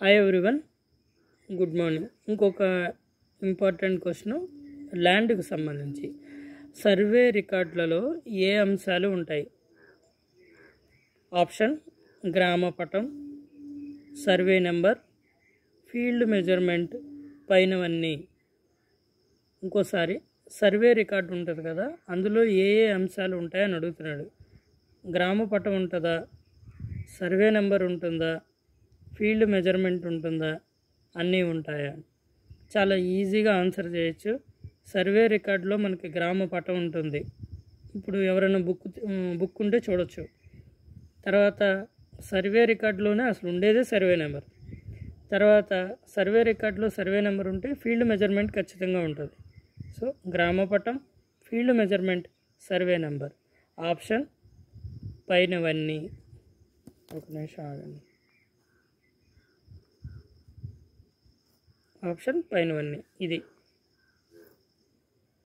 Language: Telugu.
Hi everyone, good morning. ఇంకొక ఇంపార్టెంట్ క్వశ్చన్ ల్యాండ్కి సంబంధించి. సర్వే రికార్డులలో ఏ అంశాలు ఉంటాయి? ఆప్షన్ గ్రామపటం, సర్వే నెంబర్, ఫీల్డ్ మెజర్మెంట్, పైనవన్నీ. ఇంకోసారి సర్వే రికార్డు ఉంటుంది కదా, అందులో ఏ ఏ అంశాలు ఉంటాయని అడుగుతున్నాడు. గ్రామపటం ఉంటుందా, సర్వే నెంబర్ ఉంటుందా, ఫీల్డ్ మెజర్మెంట్ ఉంటుందా, అన్నీ ఉంటాయా? చాలా ఈజీగా ఆన్సర్ చేయొచ్చు. సర్వే రికార్డులో మనకి గ్రామపటం ఉంటుంది. ఇప్పుడు ఎవరైనా బుక్ ఉంటే చూడొచ్చు. తర్వాత సర్వే రికార్డులోనే అసలు ఉండేదే సర్వే నెంబర్. తర్వాత సర్వే రికార్డులో సర్వే నెంబర్ ఉంటే ఫీల్డ్ మెజర్మెంట్ ఖచ్చితంగా ఉంటుంది. సో గ్రామపటం, field measurement, survey number. Option పైనవన్నీ. ఒక నిమిషం ఆగండి. ఆప్షన్ పైనవన్నీ ఇది.